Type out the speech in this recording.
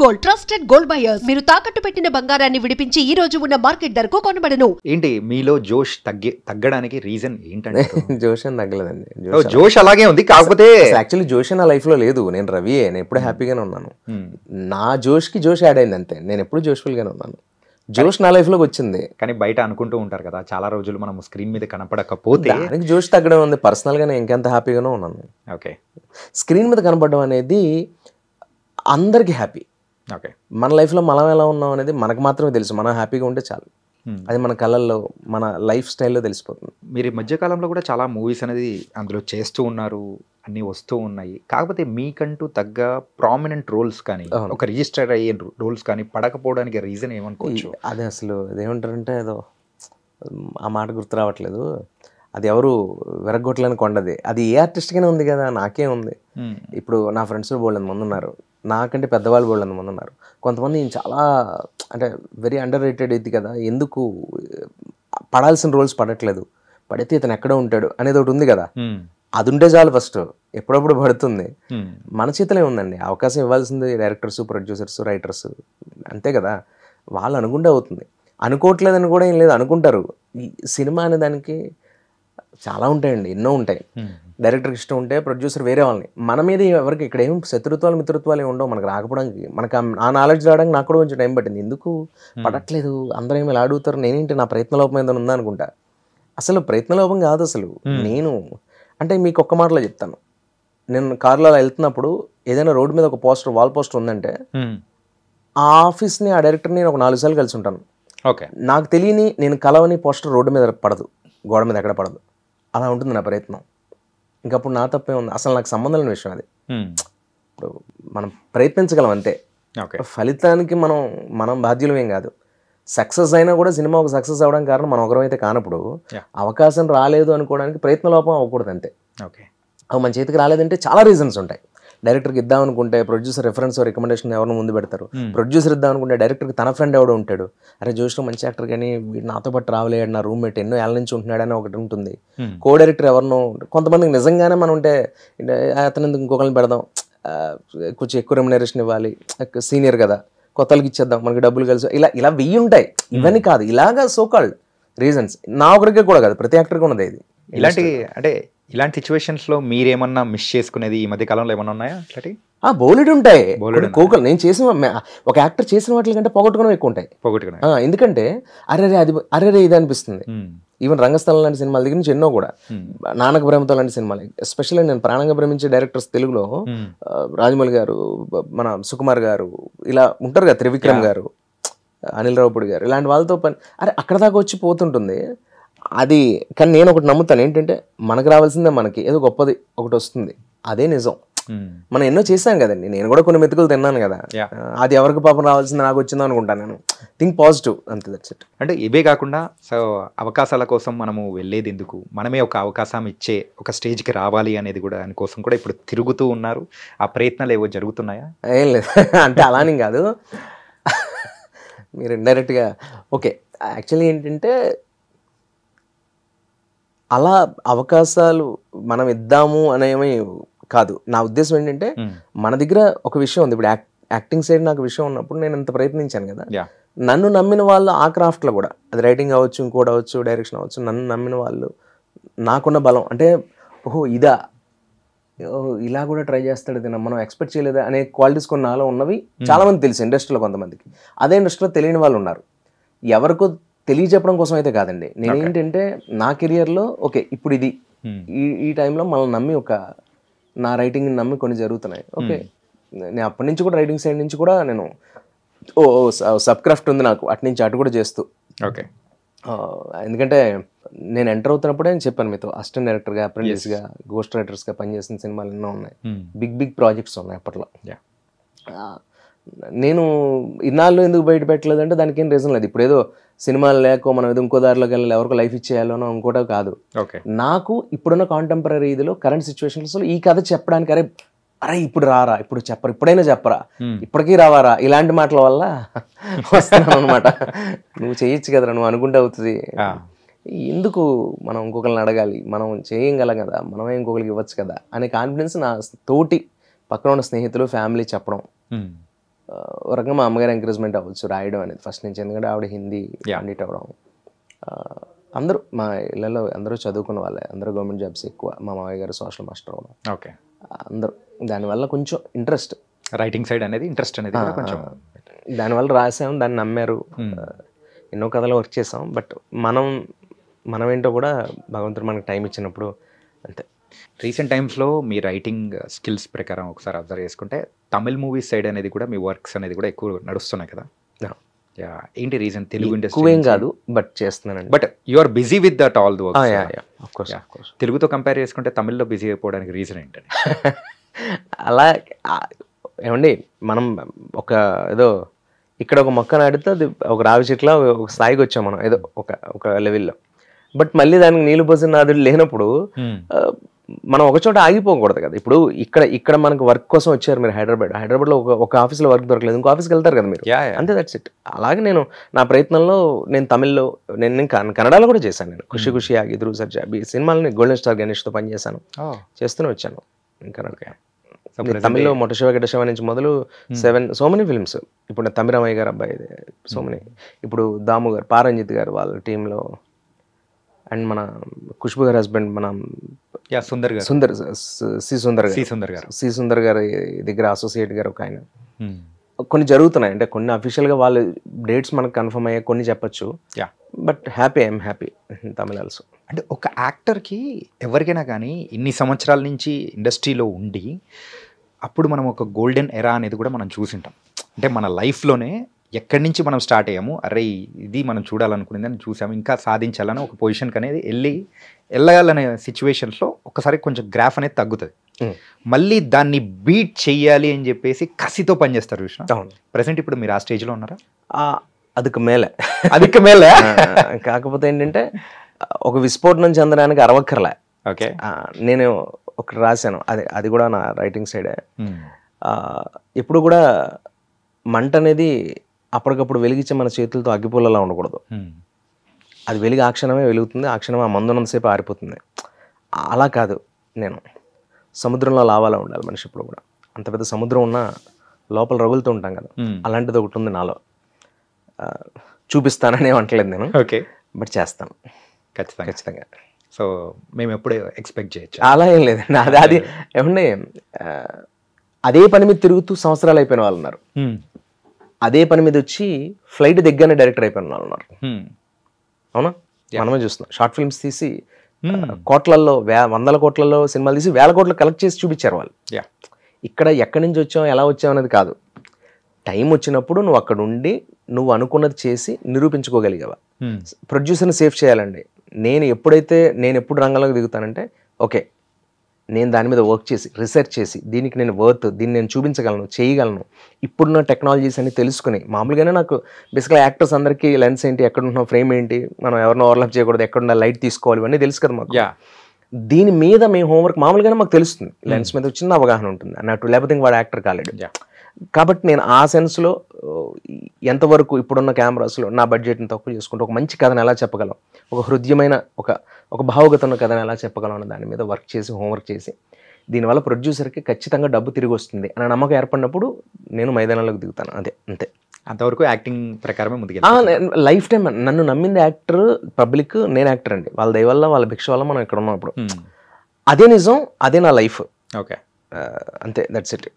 Gold trusted gold buyers. మీరు తాకట్టు పెట్టిన బంగారాన్ని విడిపించి ఈ రోజు ఉన్న మార్కెట్ ధరకు కొనబడను. ఏంటి మీలో జోష్ తగ్గడానికి రీజన్ ఏంటంటే? జోష్ అని తగ్గలేదండి. జోష్ అలాగే ఉంది, కాకపోతే యాక్చువల్లీ జోష్ నా లైఫ్ లో లేదు. నేను రవియే, నేను ఎప్పుడు హ్యాపీగానే ఉన్నాను. నా జోష్ కి జోష్ యాడ్ అయింది అంతే. నేను ఎప్పుడు జోష్ఫుల్ గానే ఉన్నాను. జోష్ నా లైఫ్ లోకి వచ్చింది. కానీ బయట అనుకుంటూ ఉంటారు కదా, చాలా రోజులు మనం స్క్రీన్ మీద కనపడకపోతే దానికి జోష్ తగ్గడం ఉంది. పర్సనల్ గా నేను ఇంకెంత హ్యాపీగానే ఉన్నాను. ఓకే, స్క్రీన్ మీద కనపడడం అనేది అందరికి హ్యాపీ. ఓకే, మన లైఫ్లో మనం ఎలా ఉన్నాం అనేది మనకు మాత్రమే తెలుసు. మనం హ్యాపీగా ఉంటే చాలు. అది మన కళ్ళల్లో, మన లైఫ్ స్టైల్లో తెలిసిపోతుంది. మీరు ఈ మధ్యకాలంలో కూడా చాలా మూవీస్ అనేది అందులో చేస్తూ ఉన్నారు, అన్నీ వస్తూ ఉన్నాయి. కాకపోతే మీకంటూ తగ్గ ప్రామినెంట్ రోల్స్ కానీ ఒక రిజిస్టర్ అయ్యే రోల్స్ కానీ పడకపోవడానికి రీజన్ ఏమనుకోవచ్చు? అదే అసలు అదేమంటారంటే, ఏదో ఆ మాట గుర్తు రావట్లేదు. అది ఎవరు విరగొట్టలేని కొండది. అది ఏ ఆర్టిస్ట్గానే ఉంది కదా, నాకే ఉంది. ఇప్పుడు నా ఫ్రెండ్స్ బోల్డ్ మంది ఉన్నారు, నాకంటే పెద్దవాళ్ళు బోల్డ్ మంది ఉన్నారు. కొంతమంది చాలా అంటే వెరీ అండర్ రేటెడ్ ఇది కదా, ఎందుకు పడాల్సిన రోల్స్ పడట్లేదు, పడితే ఇతను ఎక్కడ ఉంటాడు అనేది ఒకటి ఉంది కదా. అది ఉంటే చాలు. ఫస్ట్ ఎప్పుడప్పుడు పడుతుంది. మన చేతిలో ఉందండి. అవకాశం ఇవ్వాల్సింది డైరెక్టర్స్, ప్రొడ్యూసర్స్, రైటర్స్, అంతే కదా. వాళ్ళు అనుకుంటే అవుతుంది. అనుకోవట్లేదని కూడా ఏం లేదు, అనుకుంటారు. ఈ సినిమా అనే దానికి చాలా ఉంటాయండి, ఎన్నో ఉంటాయి. డైరెక్టర్కి ఇష్టం ఉంటే ప్రొడ్యూసర్ వేరే వాళ్ళని, మన మీద ఎవరికి ఇక్కడ ఏం శత్రుత్వాలు మిత్రుత్వాలు ఏమి ఉండవు. మనకు రాకపోవడానికి, మనకు ఆ నాలెడ్జ్ రావడానికి నాకు కూడా కొంచెం టైం పట్టింది. ఎందుకు పడట్లేదు, అందరూ ఏమి ఇలా అడుగుతారు, నేనేంటి నా ప్రయత్న లోపం ఏదైనా ఉందా అనుకుంటా. అసలు ప్రయత్న లోపం కాదు అసలు. నేను అంటే మీకు ఒక్క మాటలో చెప్తాను. నేను కార్లో వెళ్తున్నప్పుడు ఏదైనా రోడ్డు మీద ఒక పోస్టర్, వాల్ పోస్టర్ ఉందంటే ఆ ఆఫీస్ని, ఆ డైరెక్టర్ని నేను ఒక 4 సార్లు కలిసి ఉంటాను. ఓకే, నాకు తెలియని, నేను కలవని పోస్టర్ రోడ్డు మీద పడదు, గోడ మీద ఎక్కడ పడదు. అలా ఉంటుంది నా ప్రయత్నం. ఇంకప్పుడు నా తప్పే ఉంది. అసలు నాకు సంబంధం లేని విషయం అది. ఇప్పుడు మనం ప్రయత్నించగలం అంతే. ఫలితానికి మనం బాధ్యులం ఏం కాదు. సక్సెస్ అయినా కూడా సినిమా ఒక సక్సెస్ అవ్వడానికి కారణం మనం ఒకరం అయితే కానప్పుడు, అవకాశం రాలేదు అనుకోవడానికి ప్రయత్న లోపం అవ్వకూడదు అంతే. అవి మన చేతికి రాలేదంటే చాలా రీజన్స్ ఉంటాయి. డైరెక్టర్కి ఇద్దాం అనుకుంటే ప్రొడ్యూసర్ రెఫరెన్స్ రికమెండేషన్ ఎవరిని ముందు పెడతారు. ప్రొడ్యూసర్ ఇద్దాం అనుకుంటే డైరెక్టర్కి తన ఫ్రెండ్ ఎవడో ఉంటాడు. అరే జోష్లో మంచి యాక్టర్ కానీ వీడు నాతో పాటు రావలేడు, నా రూమ్మేట్ ఎన్నో ఏళ్ళ నుంచి ఉంటున్నాడని ఒకటి ఉంటుంది. కో డైరెక్టర్ ఎవరినో, కొంతమందికి నిజంగానే మనం ఉంటే అతను ఇంకొకరిని పెడదాం, కొంచెం ఎక్కువ రెమ్యునరేషన్ ఇవ్వాలి, సీనియర్ కదా, కొత్తలకి ఇచ్చేద్దాం, మనకి డబ్బులు కలిసి, ఇలా వెయ్యి ఉంటాయి. ఇవన్నీ కాదు, ఇలాగా సోకాల్డ్ రీజన్స్. నా ఒకరికే కూడా కాదు, ప్రతి యాక్టర్కి ఉన్నది ఇది. ఇలాంటి సిచ్యువేషన్స్ లో మీరేమన్నా మిస్ చేసుకునేది ఈ మధ్య కాలంలో ఏమన్నా ఉన్నాయా? బోలెడ్ ఉంటాయి. కోకలు నేను చేసిన ఒక యాక్టర్ చేసిన వాటి కంటే పోగొట్టుకోవడం ఎక్కువ ఉంటాయి. ఎందుకంటే అరే ఇది అనిపిస్తుంది. ఈవెన్ రంగస్థలం లాంటి సినిమాల దగ్గర నుంచి ఎన్నో కూడా, నాన్నకు ప్రేమతో లాంటి సినిమాలు, ఎస్పెషల్లీ నేను ప్రాణంగా ప్రేమించే డైరెక్టర్స్ తెలుగులో రాజమౌళి గారు, మన సుకుమార్ గారు, ఇలా ఉంటారు కదా, త్రివిక్రమ్ గారు, అనిల్ రావుపూడి గారు, ఇలాంటి వాళ్ళతో పని అక్కడ దాకా వచ్చి పోతుంటుంది అది. కానీ నేను ఒకటి నమ్ముతాను, ఏంటంటే మనకు రావాల్సిందే, మనకి ఏదో గొప్పది ఒకటి వస్తుంది, అదే నిజం. మనం ఎన్నో చేశాం కదండి, నేను కూడా కొన్ని మెతుకులు తిన్నాను కదా, అది ఎవరికి పాపం రావాల్సింది నాకు వచ్చిందో అనుకుంటాను నేను. థింక్ పాజిటివ్ అంతే, దట్స్ ఇట్. అంటే ఇవే కాకుండా సో అవకాశాల కోసం మనము వెళ్ళేది ఎందుకు, మనమే ఒక అవకాశం ఇచ్చే ఒక స్టేజ్కి రావాలి అనేది కూడా, దానికోసం కూడా ఇప్పుడు తిరుగుతూ ఉన్నారు. ఆ ప్రయత్నాలు ఏవో జరుగుతున్నాయా? ఏం లేదు అంటే అలానే కాదు, మీరు ఇండైరెక్ట్గా ఓకే. యాక్చువల్లీ ఏంటంటే అలా అవకాశాలు మనం ఇద్దాము అనేవి కాదు. నా ఉద్దేశం ఏంటంటే మన దగ్గర ఒక విషయం ఉంది. ఇప్పుడు యాక్టింగ్ సైడ్ నాకు విషయం ఉన్నప్పుడు నేను ఇంత ప్రయత్నించాను కదా, నన్ను నమ్మిన వాళ్ళు ఆ క్రాఫ్ట్లో కూడా, అది రైటింగ్ అవ్వచ్చు, ఇంకోటి అవ్వచ్చు, డైరెక్షన్ అవ్వచ్చు, నన్ను నమ్మిన వాళ్ళు, నాకున్న బలం అంటే ఓహో ఇదా, ఇలా కూడా ట్రై చేస్తాడు ఇది, మనం ఎక్స్పెక్ట్ చేయలేదా అనే క్వాలిటీస్ కొన్ని నాలో ఉన్నవి చాలా మంది తెలుసు ఇండస్ట్రీలో. కొంతమందికి అదే ఇండస్ట్రీలో తెలియని వాళ్ళు ఉన్నారు. ఎవరికో తెలియచెప్పడం కోసం అయితే కాదండి. నేనేంటంటే నా కెరియర్లో ఓకే ఇప్పుడు ఇది ఈ టైంలో మనల్ని నమ్మి నా రైటింగ్ని నమ్మి కొన్ని జరుగుతున్నాయి. ఓకే, నేను అప్పటి నుంచి కూడా రైటింగ్ సైడ్ నుంచి కూడా నేను సబ్ క్రాఫ్ట్ ఉంది నాకు, అటు నుంచి అటు కూడా చేస్తూ. ఓకే, ఎందుకంటే నేను ఎంటర్ అవుతున్నప్పుడే నేను చెప్పాను మీతో, అసిస్టెంట్ డైరెక్టర్గా, అప్రెంటిస్గా, గోస్ట్ రైటర్స్గా పనిచేసిన సినిమాలు ఎన్నో ఉన్నాయి. బిగ్ ప్రాజెక్ట్స్ ఉన్నాయి అప్పట్లో. నేను ఇన్నాళ్ళు ఎందుకు బయట పెట్టలేదంటే దానికి ఏం రీజన్ లేదు. ఇప్పుడు ఏదో సినిమాలు లేకో మనం ఏదో ఇంకో దారిలోకి వెళ్ళాలి, ఎవరికో లైఫ్ ఇచ్చేయాలనో ఇంకోటో కాదు. నాకు ఇప్పుడున్న కాంటెంపరీ ఇదిలో కరెంట్ సిచ్యువేషన్స్లో ఈ కథ చెప్పడానికి అరే ఇప్పుడు రారా, ఇప్పుడు చెప్పరా, ఇప్పుడైనా చెప్పరా, ఇప్పటికీ రావారా, ఇలాంటి మాటల వల్ల వస్తున్నాను అనమాట. నువ్వు చేయొచ్చు కదరా, నువ్వు అనుకుంటే అవుతుంది, ఎందుకు మనం ఇంకొకరిని అడగాలి, మనం చేయగలం కదా, మనమే ఇంకొకరికి ఇవ్వచ్చు కదా అనే కాన్ఫిడెన్స్ నా తోటి పక్కన ఉన్న స్నేహితులు, ఫ్యామిలీ చెప్పడం, ఒక రకంగా మా అమ్మగారు ఎంకరేజ్మెంట్ అవ్వచ్చు రాయడం అనేది ఫస్ట్ నుంచి, ఎందుకంటే ఆవిడ హిందీ పండిట్ అవ్వడం. అందరూ మా ఇళ్ళలో అందరూ చదువుకున్న వాళ్ళే, అందరూ గవర్నమెంట్ జాబ్స్ ఎక్కువ. మా మామయ్య గారు సోషల్ మాస్టర్ అవ్వడం. ఓకే. అందరూ దానివల్ల కొంచెం ఇంట్రెస్ట్, రైటింగ్ సైడ్ అనేది ఇంట్రెస్ట్ అనేది కొంచెం, దానివల్ల రాసాం, దాన్ని నమ్మారు. ఎన్నో కథలు వర్క్ చేసాం. బట్ మనం ఏంటో కూడా భగవంతుడు మనకు టైం ఇచ్చినప్పుడు అంతే. రీసెంట్ టైమ్స్లో మీ రైటింగ్ స్కిల్స్ ప్రకారం ఒకసారి అబ్జర్వ్ చేసుకుంటే తమిళ్ మూవీస్ సైడ్ అనేది కూడా మీ వర్క్స్ అనేది కూడా ఎక్కువ నడుస్తున్నాయి కదా. ఏంటి రీజన్? తెలుగు ఇండస్ట్రీ ఏం కాదు బట్ చేస్తున్నానండి. But you are busy with that all the works. తెలుగుతో కంపేర్ చేసుకుంటే తమిళ్లో బిజీ అయిపోవడానికి రీజన్ ఏంటండి? అలా ఏమండి, మనం ఏదో ఇక్కడ ఒక మొక్క నాటితే అది ఒక రావి చెట్ల ఒక స్థాయికి వచ్చాం మనం, ఏదో ఒక లెవెల్లో. బట్ మళ్ళీ దానికి నీళ్లు పోసిన నాదుడు లేనప్పుడు మనం ఒక చోట ఆగిపోకూడదు కదా. ఇప్పుడు ఇక్కడ మనకు వర్క్ కోసం వచ్చారు మీరు హైదరాబాద్లో ఒక ఆఫీస్లో వర్క్ దొరకలేదు, ఇంకో ఆఫీస్కి వెళ్తారు కదా మీరు, అంతే, దట్స్ ఇట్. అలాగే నేను నా ప్రయత్నంలో నేను తమిళ్లో, నేను కన్నడలో కూడా చేశాను. నేను ఖుషి ఖుషి ఆగి ధ్రువ్ సర్జా ఈ సినిమాలని గోల్డెన్ స్టార్ గణేష్తో పనిచేశాను, చేస్తూనే వచ్చాను. కన్నడ తమిళ్లో మొట్ట శివగడ్డ శివ నుంచి మొదలు 7 సో మెనీ ఫిల్మ్స్. ఇప్పుడు తమిళరామయ్య గారు అబ్బాయి సో మెనీ, ఇప్పుడు దాము గారు, పారంజిత్ గారు వాళ్ళ టీంలో, అండ్ మన ఖుష్బు గారి హస్బెండ్ మన సి సుందర్ గారి దగ్గర అసోసియేట్ గారు ఒక ఆయన. కొన్ని జరుగుతున్నాయి, అంటే కొన్ని అఫీషియల్గా వాళ్ళు డేట్స్ మనకు కన్ఫర్మ్ అయ్యాయి, కొన్ని చెప్పచ్చు. But I'm happy Tamil also. అంటే ఒక యాక్టర్కి ఎవరికైనా కానీ ఇన్ని సంవత్సరాల నుంచి ఇండస్ట్రీలో ఉండి అప్పుడు మనం ఒక గోల్డెన్ ఎరా అనేది కూడా మనం చూసింటాం. అంటే మన లైఫ్లోనే ఎక్కడి నుంచి మనం స్టార్ట్ అయ్యాము, అరే ఇది మనం చూడాలనుకునేది చూసాము, ఇంకా సాధించాలని ఒక పొజిషన్కి అనేది వెళ్ళాలనే సిచ్యువేషన్స్లో ఒకసారి కొంచెం గ్రాఫ్ అనేది తగ్గుతుంది. మళ్ళీ దాన్ని బీట్ చెయ్యాలి అని చెప్పేసి కసితో పనిచేస్తారు చూసిన. ప్రెసెంట్ ఇప్పుడు మీరు ఆ స్టేజ్లో ఉన్నారా? అదికి మేలే కాకపోతే ఏంటంటే ఒక విస్ఫోటనం చెందడానికి అరవక్కర్లే. ఓకే. నేను ఒకటి రాశాను, అది కూడా నా రైటింగ్ సైడే. ఎప్పుడు కూడా మంట అనేది అప్పటికప్పుడు వెలిగించే మన చేతులతో అగ్గిపుల్లలా ఉండకూడదు. అది వెలిగి ఆ క్షణమే వెలుగుతుంది, ఆ క్షణమే ఆ మందున్నంతసేపు ఆరిపోతుంది. అలా కాదు, నేను సముద్రంలో లావాలా ఉండాలి మనిషి ఎప్పుడు కూడా. అంత పెద్ద సముద్రం ఉన్నా లోపల రగులుతూ ఉంటాం కదా, అలాంటిది ఒకటి ఉంది నాలో. చూపిస్తానని అంటలేదు నేను, ఓకే, బట్ చేస్తాను ఖచ్చితంగా. సో మేము ఎప్పుడు ఎక్స్పెక్ట్ చేయొచ్చు? అలా ఏం లేదండి, అది ఏమండి, అదే పని మీద తిరుగుతూ సంవత్సరాలు అయిపోయిన వాళ్ళు ఉన్నారు, అదే పని మీద వచ్చి ఫ్లైట్ దగ్గరనే డైరెక్టర్ అయిపోయిన వాళ్ళు ఉన్నారు. అవునా? మనమే చూస్తున్నాం, షార్ట్ ఫిల్మ్స్ తీసి కోట్లల్లో 100 కోట్లలో సినిమాలు తీసి 1000 కోట్లు కలెక్ట్ చేసి చూపించారు వాళ్ళు. ఇక్కడ ఎక్కడి నుంచి వచ్చావు, ఎలా వచ్చావు అనేది కాదు, టైం వచ్చినప్పుడు నువ్వు అక్కడ ఉండి నువ్వు అనుకున్నది చేసి నిరూపించుకోగలిగావా. ప్రొడ్యూసర్ని సేఫ్ చేయాలండి. నేను ఎప్పుడు రంగంలోకి దిగుతానంటే, ఓకే నేను దాని మీద వర్క్ చేసి రీసెర్చ్ చేసి దీనికి నేను దీన్ని నేను చూపించగలను, చేయగలను, ఇప్పుడున్న టెక్నాలజీస్ అన్ని తెలుసుకుని. మామూలుగానే నాకు బేసిక్గా యాక్టర్స్ అందరికీ లెన్స్ ఏంటి, ఎక్కడున్న ఫ్రేమ్ ఏంటి, మనం ఎవరినో ఓవర్లాప్ చేయకూడదు, ఎక్కడున్న లైట్ తీసుకోవాలి, ఇవన్నీ తెలుసు కదా మాకు. దీని మీద మేము హోంవర్క్ మామూలుగానే మాకు తెలుస్తుంది, లెన్స్ మీద చిన్న అవగాహన ఉంటుంది అన్నట్టు, లేకపోతే వాడు యాక్టర్ కాలేడు. కాబట్టి నేను ఆ సెన్స్లో ఎంతవరకు ఇప్పుడున్న కెమెరాస్లో నా బడ్జెట్ని తక్కువ చేసుకుంటూ ఒక మంచి కథను ఎలా చెప్పగలం, ఒక హృదయమైన ఒక భావగత ఉన్న కథను ఎలా చెప్పగలం అన్న దాని మీద వర్క్ చేసి హోంవర్క్ చేసి, దీనివల్ల ప్రొడ్యూసర్కి ఖచ్చితంగా డబ్బు తిరిగి వస్తుంది అన్న నమ్మకం ఏర్పడినప్పుడు నేను మైదానంలోకి దిగుతాను. అంతే. అంతవరకు యాక్టింగ్ ప్రకారమే ముందుకు లైఫ్ టైం నన్ను నమ్మింది యాక్టర్, పబ్లిక్, నేను యాక్టర్ అండి. వాళ్ళ దయ వల్ల వాళ్ళ భిక్ష వల్ల మనం ఇక్కడ ఉన్నాం ఇప్పుడు. అదే నిజం, అదే నా లైఫ్. ఓకే, అంతే, దట్స్ ఇట్.